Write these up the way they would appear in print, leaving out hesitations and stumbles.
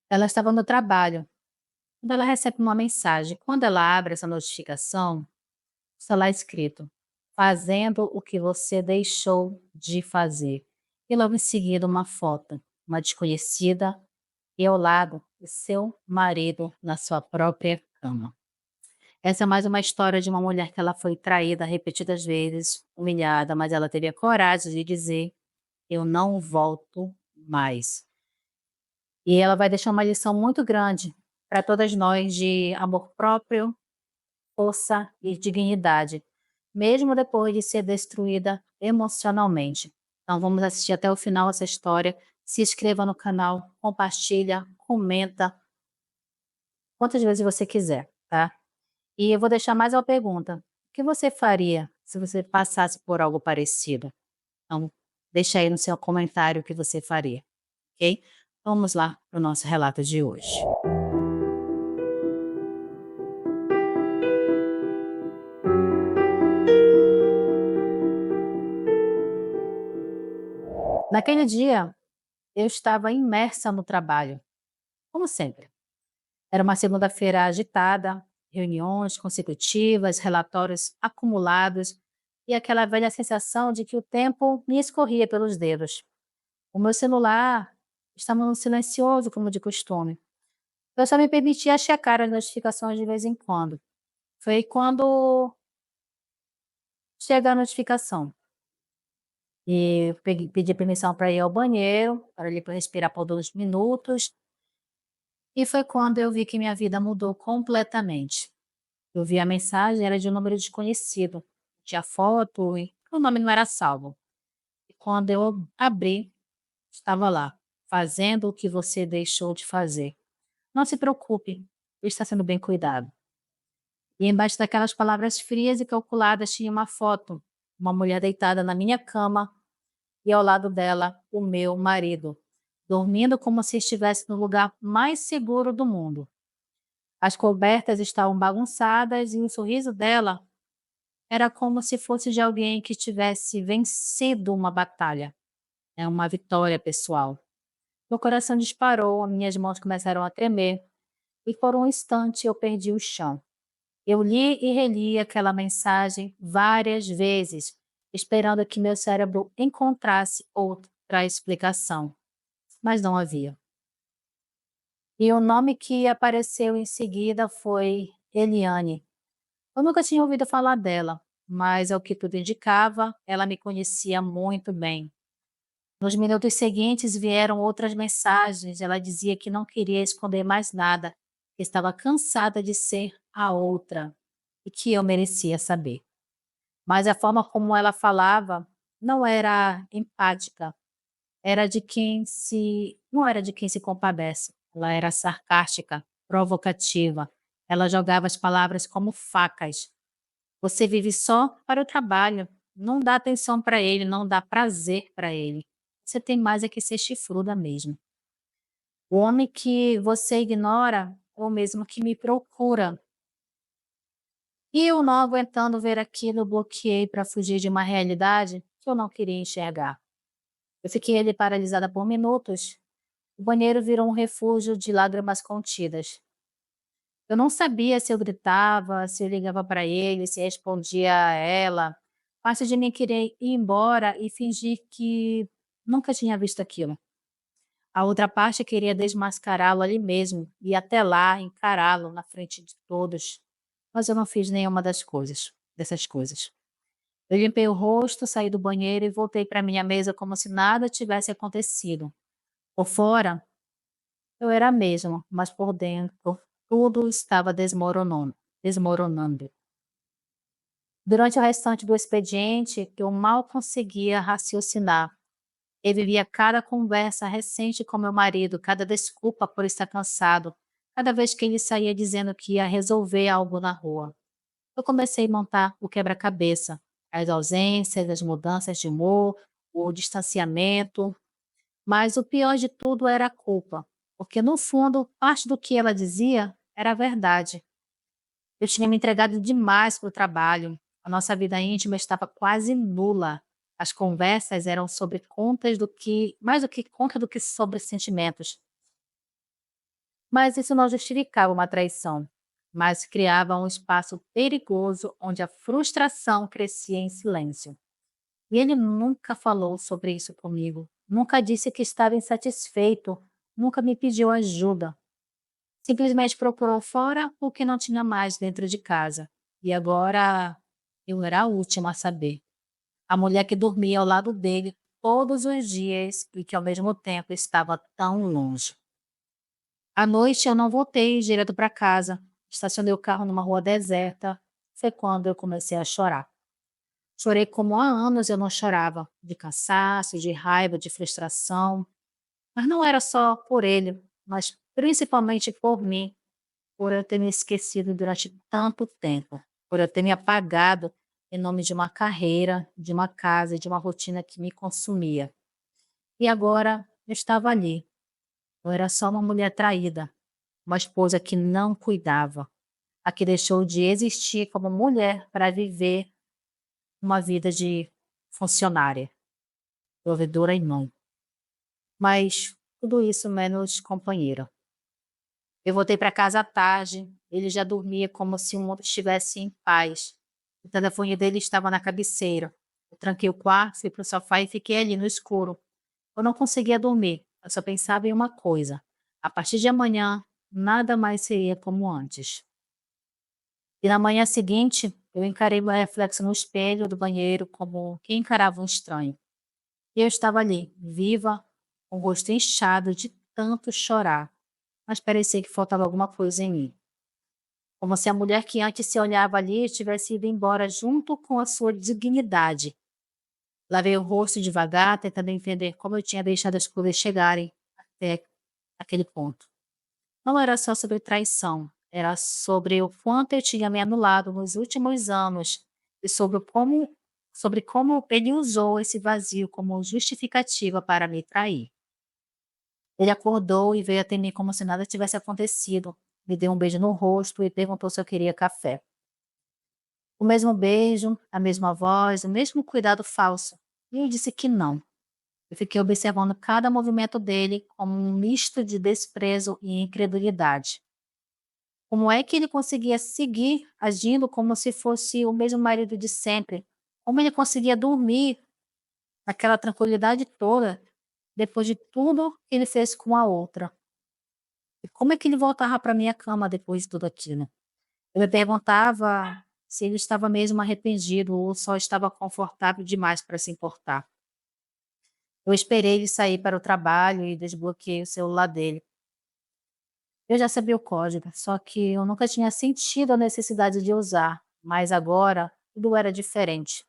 Ela estava no trabalho, quando ela recebe uma mensagem. Quando ela abre essa notificação, está lá escrito: "Fazendo o que você deixou de fazer". E logo em seguida uma foto, uma desconhecida e ao lado o seu marido na sua própria cama. Essa é mais uma história de uma mulher que ela foi traída repetidas vezes, humilhada, mas ela teve a coragem de dizer: "Eu não volto mais". E ela vai deixar uma lição muito grande para todas nós de amor próprio, força e dignidade, mesmo depois de ser destruída emocionalmente. Então vamos assistir até o final essa história. Se inscreva no canal, compartilha, comenta, quantas vezes você quiser, tá? E eu vou deixar mais uma pergunta. O que você faria se você passasse por algo parecido? Então, deixa aí no seu comentário o que você faria, ok? Vamos lá para o nosso relato de hoje. Naquele dia, eu estava imersa no trabalho, como sempre. Era uma segunda-feira agitada, reuniões consecutivas, relatórios acumulados e aquela velha sensação de que o tempo me escorria pelos dedos. O meu celular estava no silencioso, como de costume. Eu só me permitia checar as notificações de vez em quando. Foi quando chega a notificação. E eu pedi permissão para ir ao banheiro, para ali para respirar por 2 minutos. E foi quando eu vi que minha vida mudou completamente. Eu vi a mensagem, era de um número desconhecido. Tinha foto e o nome não era salvo. E quando eu abri, estava lá, fazendo o que você deixou de fazer. Não se preocupe, está sendo bem cuidado. E embaixo daquelas palavras frias e calculadas tinha uma foto, uma mulher deitada na minha cama e ao lado dela o meu marido, dormindo como se estivesse no lugar mais seguro do mundo. As cobertas estavam bagunçadas e o sorriso dela era como se fosse de alguém que tivesse vencido uma batalha, uma vitória pessoal. Meu coração disparou, minhas mãos começaram a tremer e por um instante eu perdi o chão. Eu li e reli aquela mensagem várias vezes, esperando que meu cérebro encontrasse outra explicação, mas não havia. E o nome que apareceu em seguida foi Eliane. Eu nunca tinha ouvido falar dela, mas ao que tudo indicava, ela me conhecia muito bem. Nos minutos seguintes vieram outras mensagens. Ela dizia que não queria esconder mais nada, que estava cansada de ser a outra e que eu merecia saber. Mas a forma como ela falava não era empática, não era de quem se compadece. Ela era sarcástica, provocativa. Ela jogava as palavras como facas. Você vive só para o trabalho, não dá atenção para ele, não dá prazer para ele. Você tem mais é que ser chifruda mesmo. O homem que você ignora é o mesmo que me procura. E eu não aguentando ver aquilo, bloqueei para fugir de uma realidade que eu não queria enxergar. Eu fiquei ali paralisada por minutos. O banheiro virou um refúgio de lágrimas contidas. Eu não sabia se eu gritava, se eu ligava para ele, se respondia a ela. Parte de mim querer ir embora e fingir que nunca tinha visto aquilo. A outra parte queria desmascará-lo ali mesmo, e até lá encará-lo na frente de todos. Mas eu não fiz nenhuma dessas coisas. Eu limpei o rosto, saí do banheiro e voltei para minha mesa como se nada tivesse acontecido. Por fora, eu era a mesma, mas por dentro tudo estava desmoronando. Durante o restante do expediente, eu mal conseguia raciocinar. Eu vivia cada conversa recente com meu marido, cada desculpa por estar cansado, cada vez que ele saía dizendo que ia resolver algo na rua. Eu comecei a montar o quebra-cabeça, as ausências, as mudanças de humor, o distanciamento, mas o pior de tudo era a culpa, porque no fundo, parte do que ela dizia era verdade. Eu tinha me entregado demais para o trabalho. A nossa vida íntima estava quase nula. As conversas eram sobre contas mais do que conta do que sobre sentimentos. Mas isso não justificava uma traição, mas criava um espaço perigoso onde a frustração crescia em silêncio. E ele nunca falou sobre isso comigo, nunca disse que estava insatisfeito, nunca me pediu ajuda. Simplesmente procurou fora o que não tinha mais dentro de casa. E agora eu era a última a saber. A mulher que dormia ao lado dele todos os dias e que ao mesmo tempo estava tão longe. À noite eu não voltei direto para casa. Estacionei o carro numa rua deserta. Foi quando eu comecei a chorar. Chorei como há anos eu não chorava, de cansaço, de raiva, de frustração. Mas não era só por ele, mas principalmente por mim, por eu ter me esquecido durante tanto tempo, por eu ter me apagado em nome de uma carreira, de uma casa e de uma rotina que me consumia. E agora eu estava ali. Eu era só uma mulher traída, uma esposa que não cuidava, a que deixou de existir como mulher para viver uma vida de funcionária, provedora e mãe. Mas tudo isso menos companheira. Eu voltei para casa à tarde, ele já dormia como se o mundo estivesse em paz. O telefone dele estava na cabeceira. Eu tranquei o quarto, fui para o sofá e fiquei ali no escuro. Eu não conseguia dormir, eu só pensava em uma coisa. A partir de amanhã, nada mais seria como antes. E na manhã seguinte, eu encarei meu reflexo no espelho do banheiro como quem encarava um estranho. E eu estava ali, viva, com o rosto inchado de tanto chorar, mas parecia que faltava alguma coisa em mim. Como se a mulher que antes se olhava ali tivesse ido embora junto com a sua dignidade. Lavei o rosto devagar, tentando entender como eu tinha deixado as coisas chegarem até aquele ponto. Não era só sobre traição, era sobre o quanto eu tinha me anulado nos últimos anos e sobre como ele usou esse vazio como justificativa para me trair. Ele acordou e veio até mim como se nada tivesse acontecido. Me deu um beijo no rosto e perguntou se eu queria café. O mesmo beijo, a mesma voz, o mesmo cuidado falso. E eu disse que não. Eu fiquei observando cada movimento dele como um misto de desprezo e incredulidade. Como é que ele conseguia seguir agindo como se fosse o mesmo marido de sempre? Como ele conseguia dormir naquela tranquilidade toda depois de tudo que ele fez com a outra? E como é que ele voltava para minha cama depois de tudo aquilo? Eu me perguntava se ele estava mesmo arrependido ou só estava confortável demais para se importar. Eu esperei ele sair para o trabalho e desbloqueei o celular dele. Eu já sabia o código, só que eu nunca tinha sentido a necessidade de usar, mas agora tudo era diferente.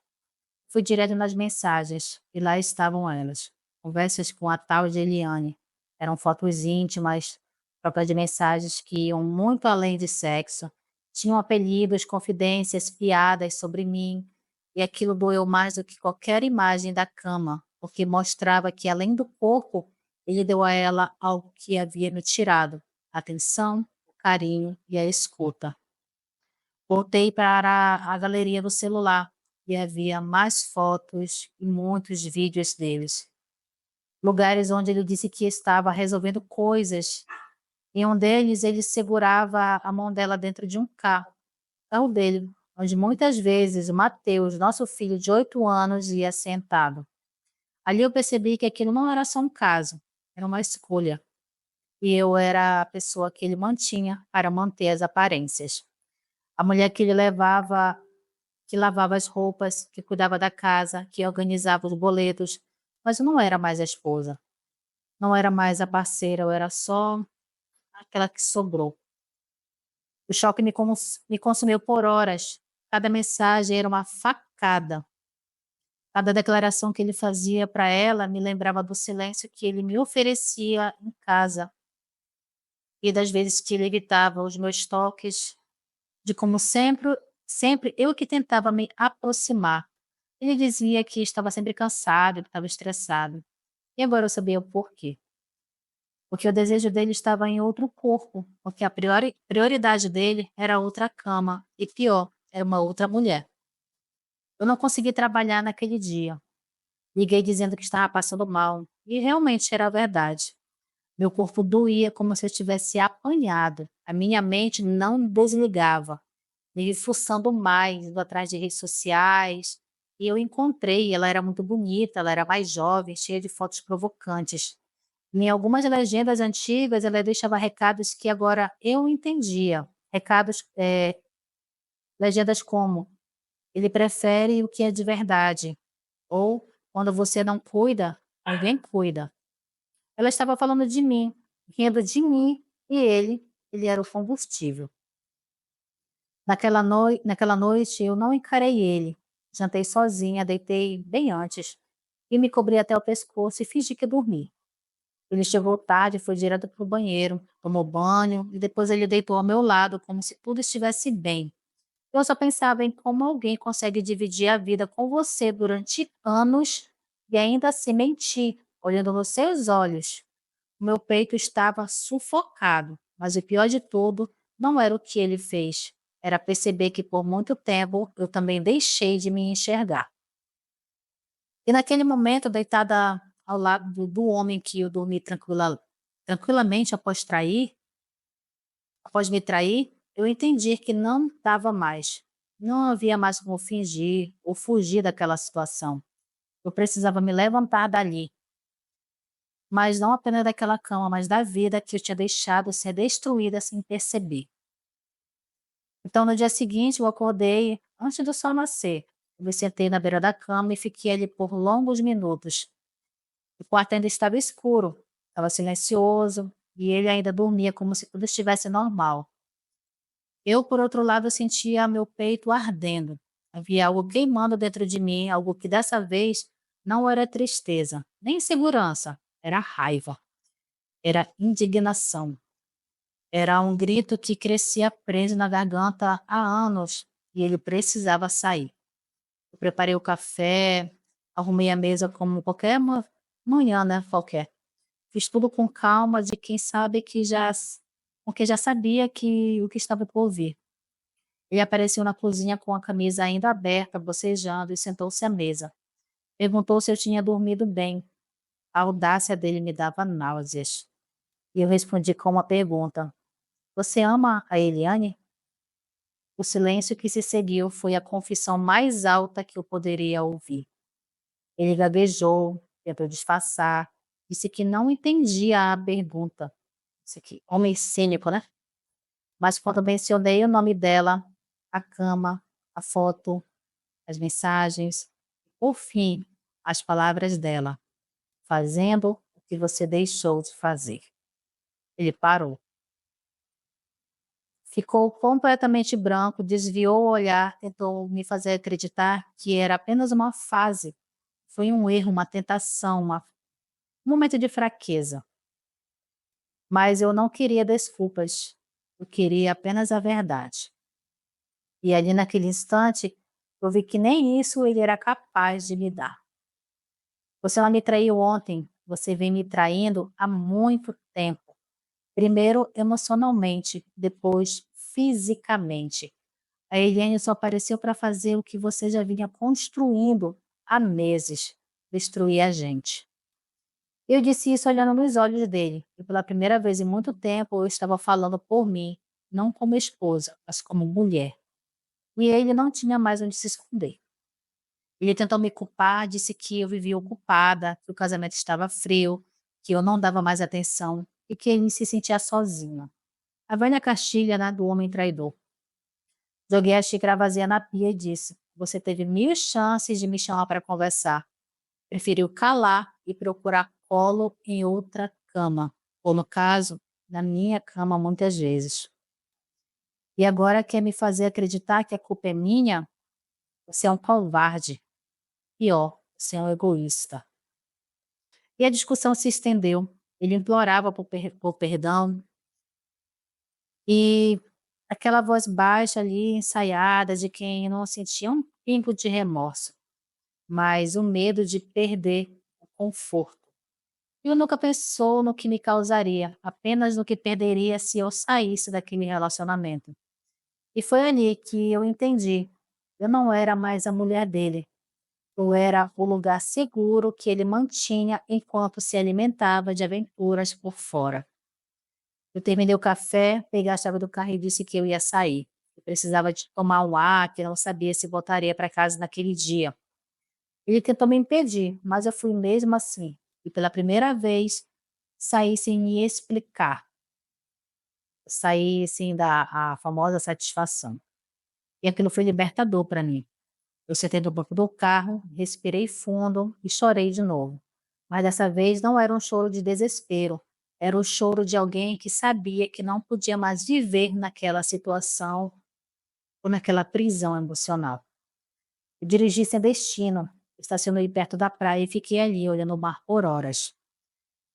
Fui direto nas mensagens e lá estavam elas. Conversas com a tal de Eliane. Eram fotos íntimas, trocas de mensagens que iam muito além de sexo. Tinham apelidos, confidências, piadas sobre mim. E aquilo doeu mais do que qualquer imagem da cama, porque mostrava que, além do corpo, ele deu a ela algo que havia me tirado: a atenção, o carinho e a escuta. Voltei para a galeria do celular e havia mais fotos e muitos vídeos deles. Lugares onde ele disse que estava resolvendo coisas. Em um deles, ele segurava a mão dela dentro de um carro dele, onde muitas vezes o Mateus, nosso filho de 8 anos, ia sentado. Ali eu percebi que aquilo não era só um caso, era uma escolha. E eu era a pessoa que ele mantinha para manter as aparências. A mulher que ele levava, que lavava as roupas, que cuidava da casa, que organizava os boletos, mas eu não era mais a esposa, não era mais a parceira, eu era só aquela que sobrou. O choque me consumiu por horas. Cada mensagem era uma facada. Cada declaração que ele fazia para ela me lembrava do silêncio que ele me oferecia em casa e das vezes que ele evitava os meus toques, de como sempre eu que tentava me aproximar. Ele dizia que estava sempre cansado, que estava estressado. E agora eu sabia o porquê. Porque o desejo dele estava em outro corpo, porque a prioridade dele era outra cama, e pior, era uma outra mulher. Eu não consegui trabalhar naquele dia. Liguei dizendo que estava passando mal, e realmente era verdade. Meu corpo doía como se eu tivesse apanhado. A minha mente não desligava, me fuçando mais, indo atrás de redes sociais. E eu encontrei, ela era muito bonita, ela era mais jovem, cheia de fotos provocantes. Em algumas legendas antigas, ela deixava recados que agora eu entendia. Recados, legendas como: ele prefere o que é de verdade. Ou, quando você não cuida, alguém cuida. Ela estava falando de mim, rindo de mim, e ele era o combustível. Naquela noite eu não encarei ele. Jantei sozinha, deitei bem antes e me cobri até o pescoço e fingi que dormi. Ele chegou tarde, foi direto para o banheiro, tomou banho e depois ele deitou ao meu lado como se tudo estivesse bem. Eu só pensava em como alguém consegue dividir a vida com você durante anos e ainda assim mentir, olhando nos seus olhos. O meu peito estava sufocado, mas o pior de tudo não era o que ele fez. Era perceber que por muito tempo eu também deixei de me enxergar. E naquele momento, deitada ao lado do homem que eu dormi tranquilamente após me trair, eu entendi que não dava mais. Não havia mais como fingir ou fugir daquela situação. Eu precisava me levantar dali, mas não apenas daquela cama, mas da vida que eu tinha deixado ser destruída sem perceber. Então, no dia seguinte, eu acordei antes do sol nascer. Eu me sentei na beira da cama e fiquei ali por longos minutos. O quarto ainda estava escuro, estava silencioso, e ele ainda dormia como se tudo estivesse normal. Eu, por outro lado, sentia meu peito ardendo. Havia algo queimando dentro de mim, algo que dessa vez não era tristeza, nem insegurança, era raiva, era indignação. Era um grito que crescia preso na garganta há anos e ele precisava sair. Eu preparei o café, arrumei a mesa como qualquer manhã, né, qualquer. Fiz tudo com calma de quem sabe que porque já sabia que o que estava por vir. Ele apareceu na cozinha com a camisa ainda aberta, bocejando, e sentou-se à mesa. Perguntou se eu tinha dormido bem. A audácia dele me dava náuseas. E eu respondi com uma pergunta: você ama a Eliane? O silêncio que se seguiu foi a confissão mais alta que eu poderia ouvir. Ele gaguejou, tentou disfarçar, disse que não entendia a pergunta. Isso aqui, homem cínico, né? Mas quando mencionei o nome dela, a cama, a foto, as mensagens, por fim, as palavras dela, fazendo o que você deixou de fazer. Ele parou. Ficou completamente branco, desviou o olhar, tentou me fazer acreditar que era apenas uma fase. Foi um erro, uma tentação, um momento de fraqueza. Mas eu não queria desculpas. Eu queria apenas a verdade. E ali naquele instante, eu vi que nem isso ele era capaz de me dar. Você não me traiu ontem, você vem me traindo há muito tempo. Primeiro emocionalmente, depois fisicamente. A Eliane só apareceu para fazer o que você já vinha construindo há meses, destruir a gente. Eu disse isso olhando nos olhos dele, e pela primeira vez em muito tempo eu estava falando por mim, não como esposa, mas como mulher. E ele não tinha mais onde se esconder. Ele tentou me culpar, disse que eu vivia ocupada, que o casamento estava frio, que eu não dava mais atenção e que ele se sentia sozinho. A velha cartilha, né, do homem traidor. Joguei a xícara vazia na pia e disse: você teve 1000 chances de me chamar para conversar. Preferiu calar e procurar colo em outra cama, ou no caso, na minha cama muitas vezes. E agora quer me fazer acreditar que a culpa é minha? Você é um covarde. Pior, você é um egoísta. E a discussão se estendeu. Ele implorava por perdão e aquela voz baixa ali, ensaiada, de quem não sentia um pingo de remorso, mas o medo de perder o conforto. Eu nunca pensou no que me causaria, apenas no que perderia se eu saísse daquele relacionamento. E foi ali que eu entendi. Eu não era mais a mulher dele. Eu era o lugar seguro que ele mantinha enquanto se alimentava de aventuras por fora. Eu terminei o café, peguei a chave do carro e disse que eu ia sair. Eu precisava de tomar um ar, que eu não sabia se voltaria para casa naquele dia. Ele tentou me impedir, mas eu fui mesmo assim. E pela primeira vez, saí sem me explicar. Saí assim da a famosa satisfação. E aquilo foi libertador para mim. Eu sentei no banco do carro, respirei fundo e chorei de novo. Mas dessa vez não era um choro de desespero, era o choro de alguém que sabia que não podia mais viver naquela situação ou naquela prisão emocional. Eu dirigi sem destino, estacionei perto da praia e fiquei ali olhando o mar por horas.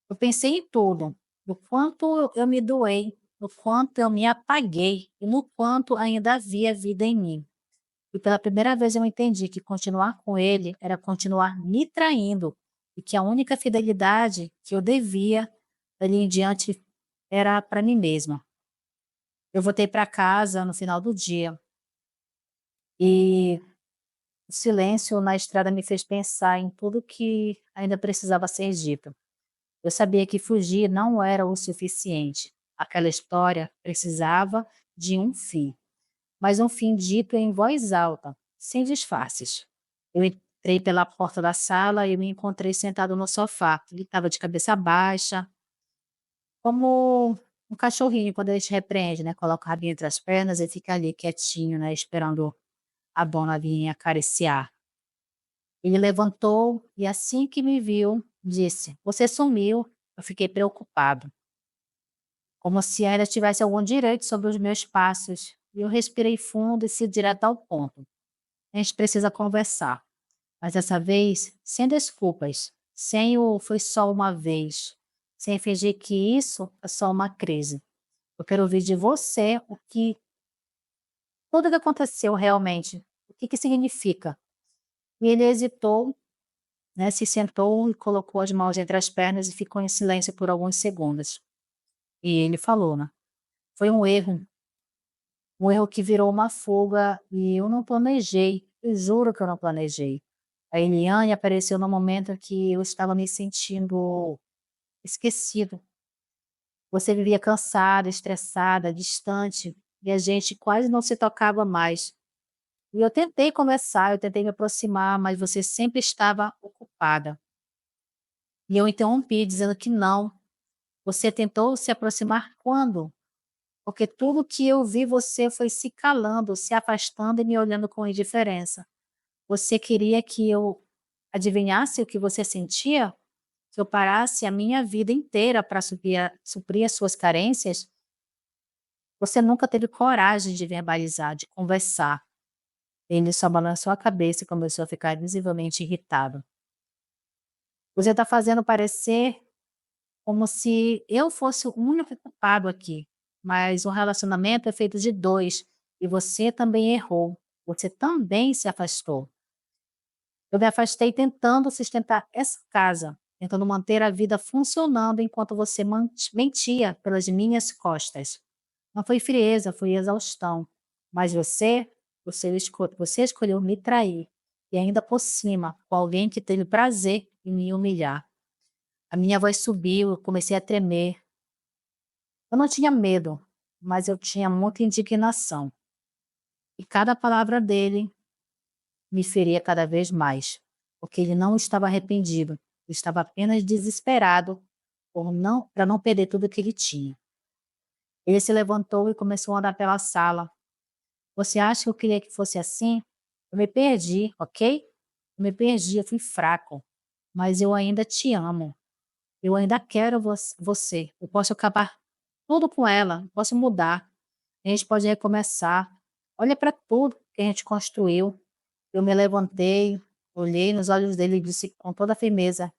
Eu pensei em tudo, no quanto eu me doei, no quanto eu me apaguei e no quanto ainda havia vida em mim. E pela primeira vez eu entendi que continuar com ele era continuar me traindo e que a única fidelidade que eu devia dali em diante era para mim mesma. Eu voltei para casa no final do dia e o silêncio na estrada me fez pensar em tudo que ainda precisava ser dito. Eu sabia que fugir não era o suficiente. Aquela história precisava de um fim, mas um fim dito em voz alta, sem disfarces. Eu entrei pela porta da sala e me encontrei sentado no sofá. Ele estava de cabeça baixa, como um cachorrinho quando ele te repreende, né? Coloca o rabinho entre as pernas e fica ali quietinho, né? Esperando a dona vir acariciar. Ele levantou e assim que me viu, disse: "Você sumiu." Eu fiquei preocupado, como se ainda tivesse algum direito sobre os meus passos. E eu respirei fundo e fui direto ao ponto. A gente precisa conversar, mas dessa vez sem desculpas, sem o "foi só uma vez", sem fingir que isso é só uma crise. Eu quero ouvir de você o que tudo que aconteceu realmente, o que que significa. E ele hesitou, né, se sentou e colocou as mãos entre as pernas e ficou em silêncio por alguns segundos. E ele falou, né: "Foi um erro que virou uma fuga e eu não planejei, eu juro que eu não planejei." A Eliane apareceu no momento que eu estava me sentindo esquecido. Você vivia cansada, estressada, distante, e a gente quase não se tocava mais. E eu tentei conversar, eu tentei me aproximar, mas você sempre estava ocupada. E eu interrompi, dizendo que não. Você tentou se aproximar quando? Porque tudo que eu vi você foi se calando, se afastando e me olhando com indiferença. Você queria que eu adivinhasse o que você sentia? Que eu parasse a minha vida inteira para suprir as suas carências? Você nunca teve coragem de verbalizar, de conversar. Ele só balançou a cabeça e começou a ficar visivelmente irritado. Você está fazendo parecer como se eu fosse o único culpado aqui, mas um relacionamento é feito de dois e você também errou. Você também se afastou. Eu me afastei tentando sustentar essa casa, tentando manter a vida funcionando enquanto você mentia pelas minhas costas. Não foi frieza, foi exaustão. Mas você escolheu me trair. E ainda por cima, com alguém que teve prazer em me humilhar. A minha voz subiu, eu comecei a tremer. Eu não tinha medo, mas eu tinha muita indignação. E cada palavra dele me feria cada vez mais, porque ele não estava arrependido, ele estava apenas desesperado por não para não perder tudo que ele tinha. Ele se levantou e começou a andar pela sala. "Você acha que eu queria que fosse assim? Eu me perdi, ok? Eu me perdi, eu fui fraco, mas eu ainda te amo. Eu ainda quero você. Eu posso acabar tudo com ela, eu posso mudar. A gente pode recomeçar. Olha para tudo que a gente construiu." Eu me levantei, olhei nos olhos dele e disse com toda firmeza: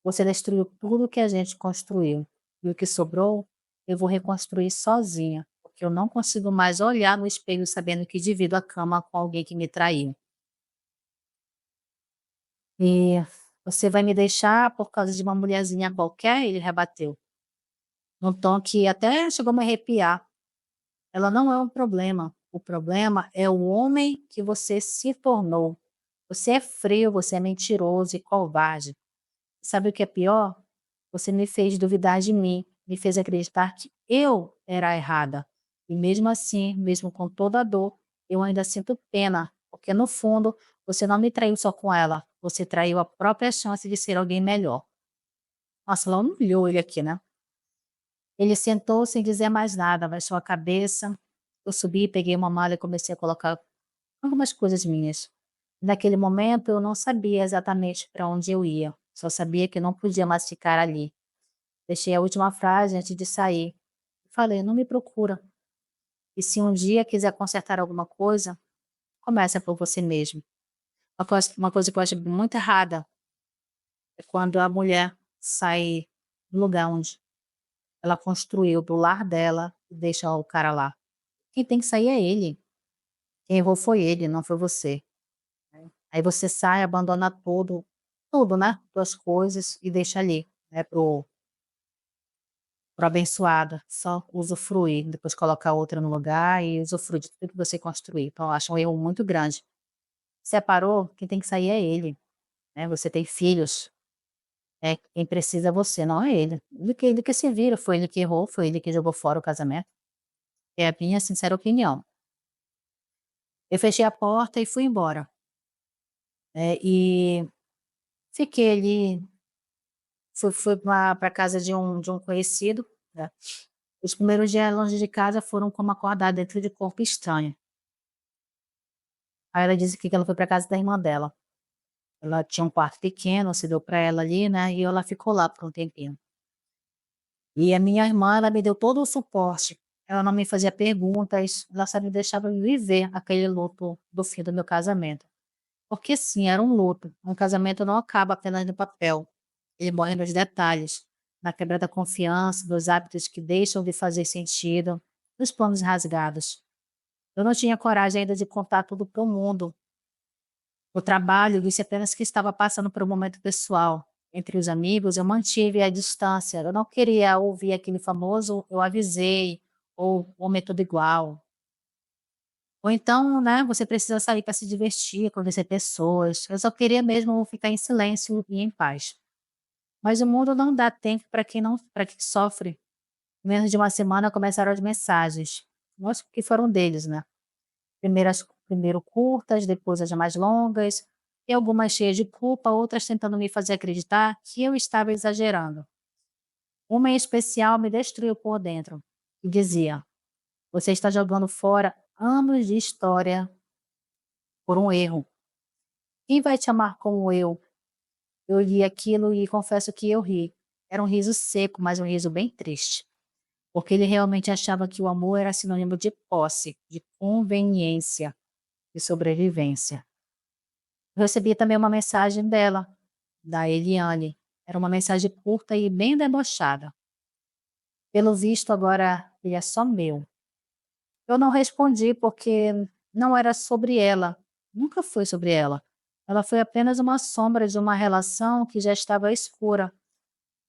"Você destruiu tudo que a gente construiu. E o que sobrou, eu vou reconstruir sozinha, porque eu não consigo mais olhar no espelho sabendo que divido a cama com alguém que me traiu. E você vai me deixar por causa de uma mulherzinha qualquer?" Ele rebateu, num tom que até chegou a me arrepiar. "Ela não é um problema. O problema é o homem que você se tornou. Você é frio, você é mentiroso e covarde. Sabe o que é pior? Você me fez duvidar de mim, me fez acreditar que eu era a errada. E mesmo assim, mesmo com toda a dor, eu ainda sinto pena, porque no fundo, você não me traiu só com ela, você traiu a própria chance de ser alguém melhor. Nossa, ela humilhou ele aqui, né? Ele sentou sem dizer mais nada, abaixou a cabeça. Eu subi, peguei uma mala e comecei a colocar algumas coisas minhas. Naquele momento, eu não sabia exatamente para onde eu ia, só sabia que não podia mais ficar ali. Deixei a última frase antes de sair. Falei: "Não me procura. E se um dia quiser consertar alguma coisa, começa por você mesmo". Uma coisa que eu acho muito errada é quando a mulher sai do lugar onde ela construiu, do lar dela, e deixa o cara lá. Quem tem que sair é ele. Quem errou foi ele, não foi você. Aí você sai, abandona tudo, né, tuas coisas e deixa ali, né, para abençoada, só usufruir, depois colocar outra no lugar e usufruir de tudo que você construir. Então eu acho um erro muito grande. Separou, quem tem que sair é ele, né, você tem filhos, quem precisa é você, não é ele. Ele que se vira, foi ele que errou, foi ele que jogou fora o casamento, é a minha sincera opinião. Eu fechei a porta e fui embora, e fiquei ali, fui pra casa de um conhecido, né. Os primeiros dias longe de casa foram como acordar dentro de corpo estranho. Aí ela disse que ela foi pra casa da irmã dela. Ela tinha um quarto pequeno, se deu pra ela ali, né, e ela ficou lá por um tempinho. E a minha irmã, ela me deu todo o suporte. Ela não me fazia perguntas, ela só me deixava viver aquele luto do fim do meu casamento. Porque sim, era um luto. Um casamento não acaba apenas no papel. Ele morre nos detalhes, na quebra da confiança, nos hábitos que deixam de fazer sentido, nos planos rasgados. Eu não tinha coragem ainda de contar tudo para o mundo. O trabalho disse apenas que estava passando por um momento pessoal. Entre os amigos, eu mantive a distância. Eu não queria ouvir aquele famoso "eu avisei" ou "o método igual". Ou então, né, você precisa sair para se divertir, conhecer pessoas. Eu só queria mesmo ficar em silêncio e em paz. Mas o mundo não dá tempo para quem sofre. Em menos de uma semana começaram as mensagens. Nossa, que foram deles, né? Primeiro curtas, depois as mais longas, e algumas cheias de culpa, outras tentando me fazer acreditar que eu estava exagerando. Uma em especial me destruiu por dentro e dizia: "Você está jogando fora anos de história por um erro. Quem vai te amar como eu?" Eu li aquilo e confesso que eu ri. Era um riso seco, mas um riso bem triste, porque ele realmente achava que o amor era sinônimo de posse, de conveniência, de sobrevivência. Eu recebi também uma mensagem dela, da Eliane. Era uma mensagem curta e bem debochada. Pelo visto, agora ele é só meu. Eu não respondi porque não era sobre ela. Nunca foi sobre ela. Ela foi apenas uma sombra de uma relação que já estava escura.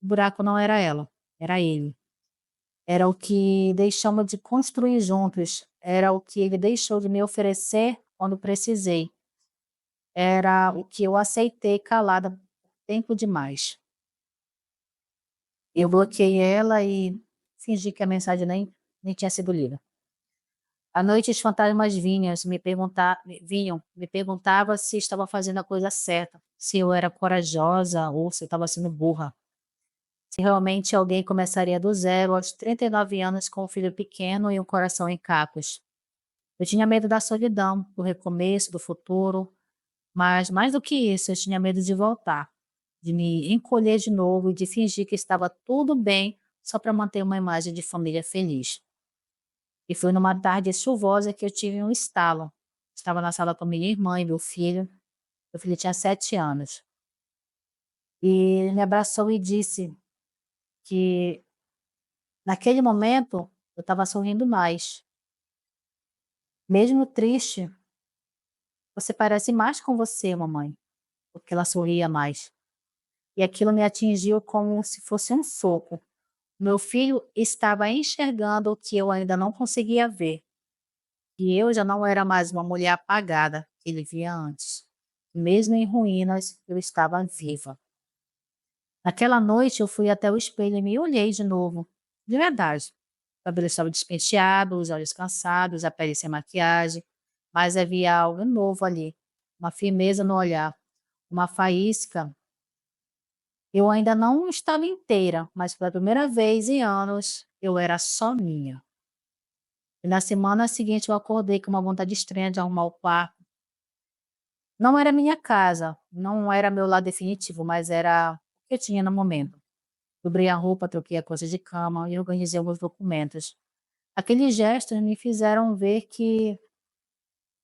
O buraco não era ela, era ele. Era o que deixamos de construir juntos. Era o que ele deixou de me oferecer quando precisei. Era o que eu aceitei calada por tempo demais. Eu bloqueei ela e fingi que a mensagem nem tinha sido lida. À noite, os fantasmas vinham, me perguntava se estava fazendo a coisa certa, se eu era corajosa ou se eu estava sendo burra. Se realmente alguém começaria do zero aos 39 anos com um filho pequeno e um coração em cacos. Eu tinha medo da solidão, do recomeço, do futuro, mas mais do que isso, eu tinha medo de voltar, de me encolher de novo e de fingir que estava tudo bem só para manter uma imagem de família feliz. E foi numa tarde chuvosa que eu tive um estalo. Estava na sala com minha irmã e meu filho. Meu filho tinha 7 anos. E ele me abraçou e disse que, naquele momento, eu estava sorrindo mais. Mesmo triste, você parece mais com você, mamãe, porque ela sorria mais. E aquilo me atingiu como se fosse um soco. Meu filho estava enxergando o que eu ainda não conseguia ver. E eu já não era mais uma mulher apagada que ele via antes. Mesmo em ruínas, eu estava viva. Naquela noite eu fui até o espelho e me olhei de novo. De verdade. O cabelo estava despenteado, os olhos cansados, a pele sem maquiagem, mas havia algo novo ali. Uma firmeza no olhar, uma faísca. Eu ainda não estava inteira, mas pela primeira vez em anos eu era só minha. E na semana seguinte eu acordei com uma vontade estranha de arrumar o quarto. Não era minha casa, não era meu lar definitivo, mas era o que eu tinha no momento. Dobrei a roupa, troquei a coisa de cama e organizei alguns documentos. Aqueles gestos me fizeram ver que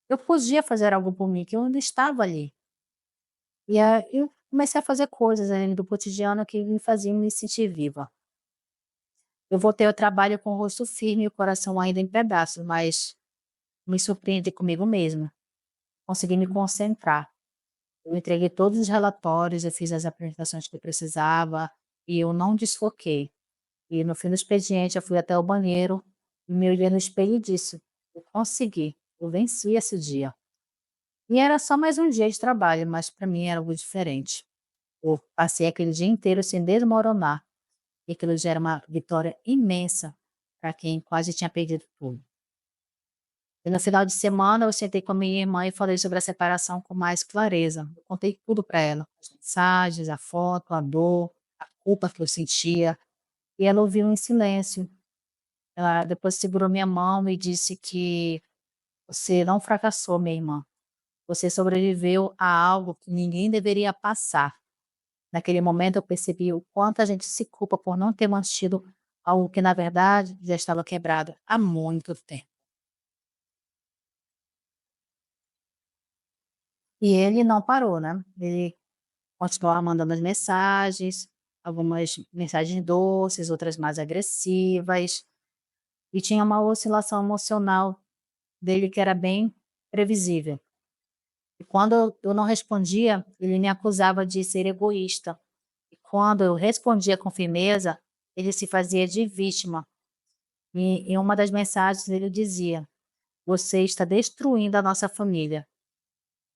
eu podia fazer algo por mim, que eu ainda estava ali. E eu comecei a fazer coisas além do cotidiano que me faziam me sentir viva. Eu voltei ao trabalho com o rosto firme e o coração ainda em pedaços, mas me surpreendi comigo mesma. Consegui me concentrar. Eu entreguei todos os relatórios, eu fiz as apresentações que eu precisava e eu não desfoquei. E no fim do expediente eu fui até o banheiro e me olhei no espelho e disse: "Eu consegui, eu venci esse dia". E era só mais um dia de trabalho, mas para mim era algo diferente. Eu passei aquele dia inteiro sem desmoronar, e aquilo já era uma vitória imensa para quem quase tinha perdido tudo. E no final de semana eu sentei com a minha irmã e falei sobre a separação com mais clareza. Eu contei tudo para ela, as mensagens, a foto, a dor, a culpa que eu sentia, e ela ouviu em silêncio. Ela depois segurou minha mão e disse que: "Você não fracassou, minha irmã. Você sobreviveu a algo que ninguém deveria passar". Naquele momento eu percebi o quanto a gente se culpa por não ter mantido algo que na verdade já estava quebrado há muito tempo. E ele não parou, né, ele continuava mandando as mensagens, algumas mensagens doces, outras mais agressivas, e tinha uma oscilação emocional dele que era bem previsível. E quando eu não respondia, ele me acusava de ser egoísta. E quando eu respondia com firmeza, ele se fazia de vítima. E em uma das mensagens ele dizia: "Você está destruindo a nossa família".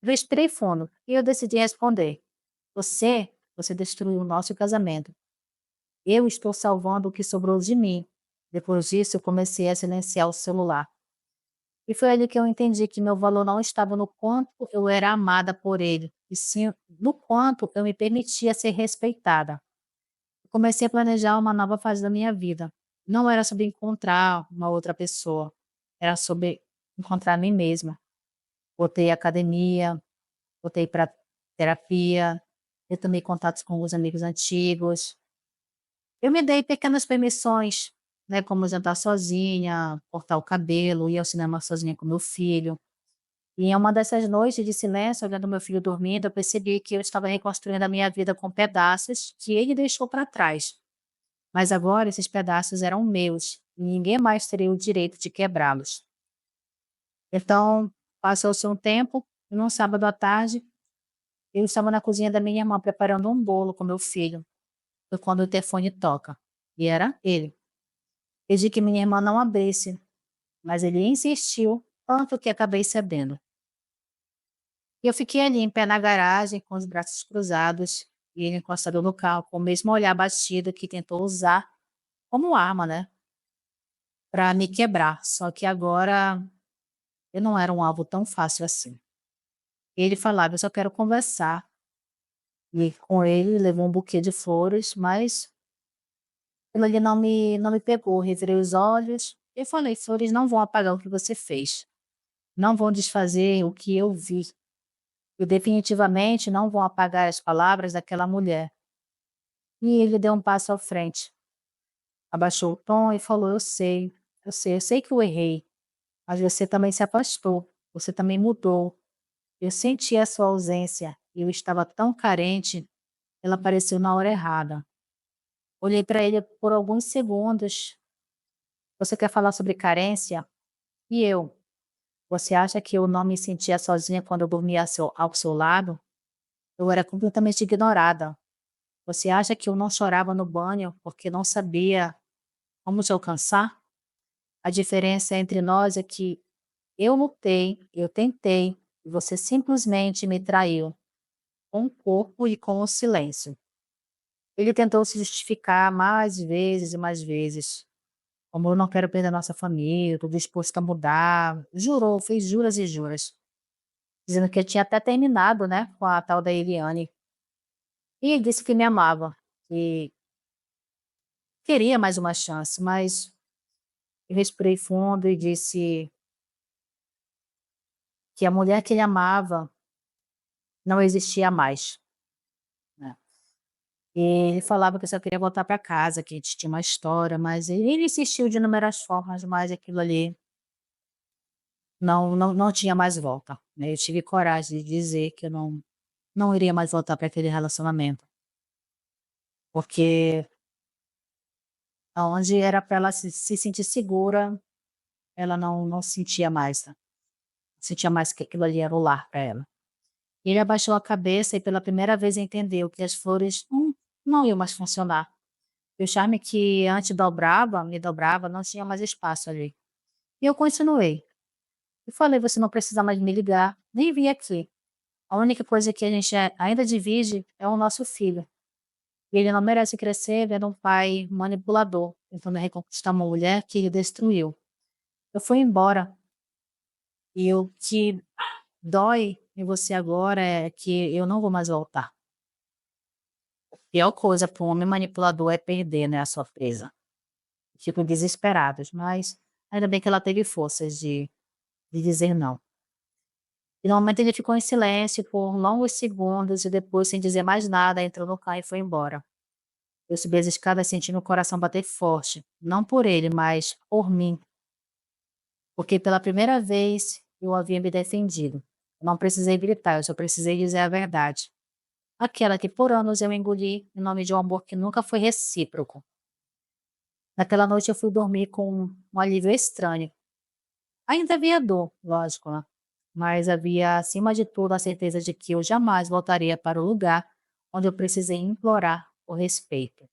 Eu respirei fundo e eu decidi responder: Você destruiu o nosso casamento. Eu estou salvando o que sobrou de mim". Depois disso, eu comecei a silenciar o celular. E foi ali que eu entendi que meu valor não estava no quanto eu era amada por ele, e sim no quanto eu me permitia ser respeitada. Eu comecei a planejar uma nova fase da minha vida. Não era sobre encontrar uma outra pessoa, era sobre encontrar a mim mesma. Voltei à academia, voltei para terapia, retomei contatos com os amigos antigos. Eu me dei pequenas permissões, né, como jantar sozinha, cortar o cabelo, ir ao cinema sozinha com meu filho. E em uma dessas noites de silêncio, olhando meu filho dormindo, eu percebi que eu estava reconstruindo a minha vida com pedaços que ele deixou para trás. Mas agora esses pedaços eram meus e ninguém mais teria o direito de quebrá-los. Então, passou-se um tempo, e num sábado à tarde, eu estava na cozinha da minha irmã preparando um bolo com meu filho. Foi quando o telefone toca. E era ele. Pedi que minha irmã não abrisse, mas ele insistiu, tanto que acabei cedendo. E eu fiquei ali em pé na garagem, com os braços cruzados, e ele encostado no carro, com o mesmo olhar batido que tentou usar como arma, né, para me quebrar. Só que agora eu não era um alvo tão fácil assim. Ele falava: "Eu só quero conversar". E com ele levou um buquê de flores, mas aquilo ali não me pegou. Revirei os olhos e falei: "Flores não vão apagar o que você fez, não vão desfazer o que eu vi, e definitivamente não vão apagar as palavras daquela mulher". E ele deu um passo à frente, abaixou o tom e falou: eu sei que eu errei, mas você também se afastou, você também mudou. Eu senti a sua ausência e eu estava tão carente, ela apareceu na hora errada". Olhei para ele por alguns segundos. "Você quer falar sobre carência?" E eu: "Você acha que eu não me sentia sozinha quando eu dormia ao seu lado? Eu era completamente ignorada. Você acha que eu não chorava no banho porque não sabia como te alcançar? A diferença entre nós é que eu lutei, eu tentei, e você simplesmente me traiu". com o corpo e com o silêncio. Ele tentou se justificar mais vezes e mais vezes, como eu não quero perder nossa família, estou disposto a mudar. Jurou, fez juras e juras, dizendo que tinha até terminado, né, com a tal da Eliane. E disse que me amava, que queria mais uma chance, mas eu respirei fundo e disse que a mulher que ele amava não existia mais, né. E ele falava que eu só queria voltar para casa, que a gente tinha uma história, mas ele insistiu de inúmeras formas, mas aquilo ali não tinha mais volta, né. Eu tive coragem de dizer que eu não iria mais voltar para aquele relacionamento, porque aonde era para ela se sentir segura, ela não sentia mais, né, sentia mais que aquilo ali era o lar para ela. E ele abaixou a cabeça e pela primeira vez entendeu que as flores não iam mais funcionar. E o charme que antes me dobrava, não tinha mais espaço ali. E eu continuei. Eu falei: "Você não precisa mais me ligar, nem vir aqui. A única coisa que a gente ainda divide é o nosso filho. E ele não merece crescer vendo um pai manipulador, tentando reconquistar uma mulher que ele destruiu". Eu fui embora e o que dói em você agora é que eu não vou mais voltar. Pior coisa para um homem manipulador é perder, né, a sua presa. Ficam desesperados, mas ainda bem que ela teve forças de dizer não. E no momento ele ficou em silêncio por longos segundos e depois, sem dizer mais nada, entrou no carro e foi embora. Eu subi as escadas sentindo o coração bater forte, não por ele, mas por mim, porque pela primeira vez eu havia me defendido. Eu não precisei gritar, eu só precisei dizer a verdade. Aquela que por anos eu engoli em nome de um amor que nunca foi recíproco. Naquela noite eu fui dormir com um alívio estranho. Ainda havia dor, lógico, né, mas havia, acima de tudo, a certeza de que eu jamais voltaria para o lugar onde eu precisei implorar por respeito.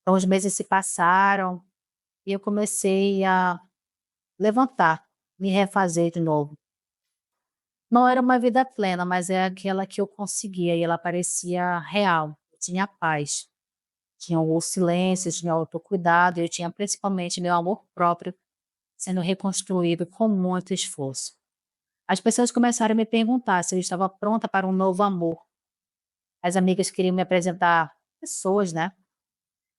Então os meses se passaram e eu comecei a levantar, me refazer de novo. Não era uma vida plena, mas é aquela que eu conseguia e ela parecia real. Eu tinha paz, tinha o silêncio, tinha o autocuidado e eu tinha principalmente meu amor próprio sendo reconstruído com muito esforço. As pessoas começaram a me perguntar se eu estava pronta para um novo amor. As amigas queriam me apresentar pessoas, né?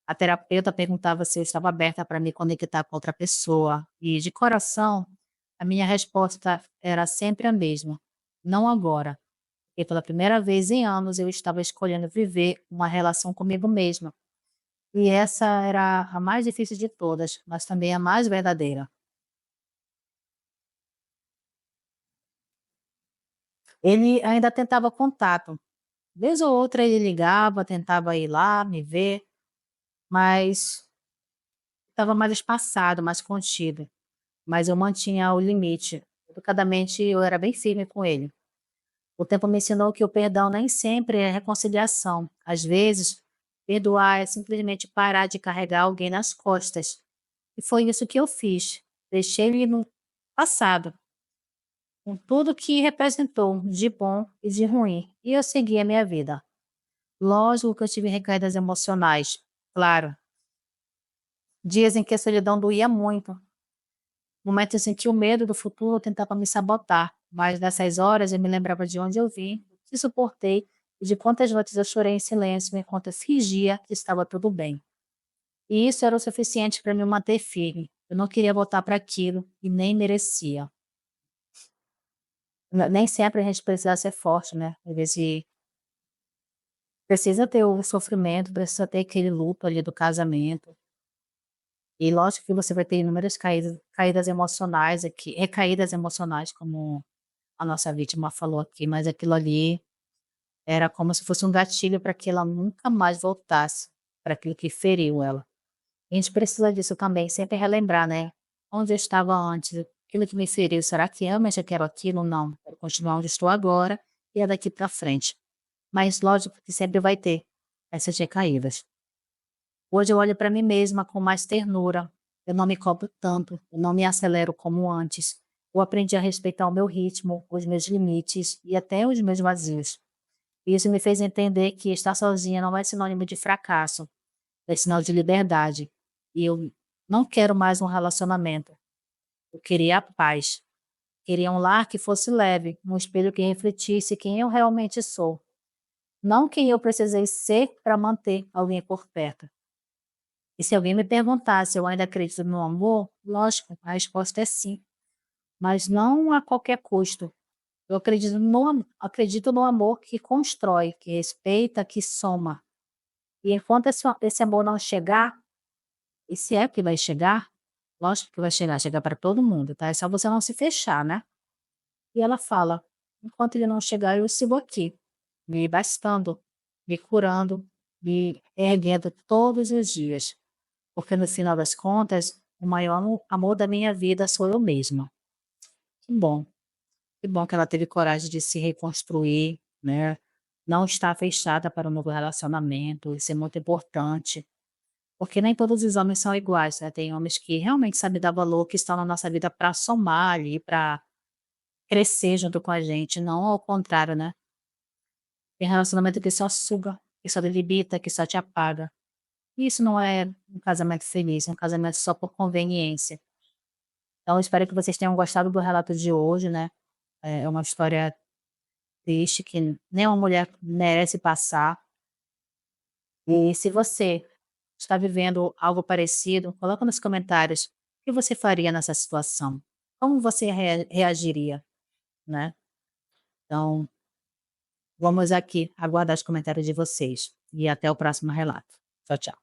A terapeuta perguntava se eu estava aberta para me conectar com outra pessoa. E, de coração, a minha resposta era sempre a mesma: não agora. E pela primeira vez em anos eu estava escolhendo viver uma relação comigo mesma. E essa era a mais difícil de todas, mas também a mais verdadeira. Ele ainda tentava contato. Vez ou outra ele ligava, tentava ir lá me ver, mas estava mais espaçado, mais contido. Mas eu mantinha o limite. Educadamente, eu era bem firme com ele. O tempo me ensinou que o perdão nem sempre é reconciliação. Às vezes, perdoar é simplesmente parar de carregar alguém nas costas. E foi isso que eu fiz. Deixei ele no passado, com tudo que representou de bom e de ruim, e eu segui a minha vida. Lógico que eu tive recaídas emocionais, claro. Dias em que a solidão doía muito, momentos em que o medo do futuro tentava me sabotar, mas nessas horas eu me lembrava de onde eu vim, o que suportei e de quantas noites eu chorei em silêncio enquanto eu fingia que estava tudo bem. E isso era o suficiente para me manter firme. Eu não queria voltar para aquilo e nem merecia. Nem sempre a gente precisa ser forte, né? Às vezes precisa ter o sofrimento, precisa ter aquele luto ali do casamento. E lógico que você vai ter inúmeras caídas emocionais aqui, recaídas emocionais, como a nossa vítima falou aqui, mas aquilo ali era como se fosse um gatilho para que ela nunca mais voltasse para aquilo que feriu ela. E a gente precisa disso também, sempre relembrar, né? Onde eu estava antes, aquilo que me feriu, será que realmente eu quero aquilo? Não, quero continuar onde estou agora e é daqui para frente. Mas lógico que sempre vai ter essas recaídas. Hoje eu olho para mim mesma com mais ternura, eu não me cobro tanto, eu não me acelero como antes. Eu aprendi a respeitar o meu ritmo, os meus limites e até os meus vazios. Isso me fez entender que estar sozinha não é sinônimo de fracasso, é sinal de liberdade. E eu não quero mais um relacionamento. Eu queria a paz. Queria um lar que fosse leve, um espelho que refletisse quem eu realmente sou, não quem eu precisei ser para manter alguém por perto. E se alguém me perguntar se eu ainda acredito no amor, lógico, a resposta é sim, mas não a qualquer custo. Eu acredito no amor que constrói, que respeita, que soma. E enquanto esse amor não chegar, e se é que vai chegar, lógico que vai chegar, chega para todo mundo, tá? É só você não se fechar, né? E ela fala: "Enquanto ele não chegar, eu sigo aqui, me bastando, me curando, me erguendo todos os dias, porque no final das contas, o maior amor da minha vida sou eu mesma". Que bom, que bom que ela teve coragem de se reconstruir, né, não estar fechada para um novo relacionamento, isso é muito importante, porque nem todos os homens são iguais, né, tem homens que realmente sabem dar valor, que estão na nossa vida para somar ali, para crescer junto com a gente, não ao contrário, né. Tem relacionamento que só suga, que só debilita, que só te apaga. E isso não é um casamento feliz, é um casamento só por conveniência. Então eu espero que vocês tenham gostado do relato de hoje, né. É uma história triste que nenhuma mulher merece passar. E se você está vivendo algo parecido, coloca nos comentários o que você faria nessa situação. Como você reagiria, né. Então, vamos aqui aguardar os comentários de vocês. E até o próximo relato. Tchau, tchau.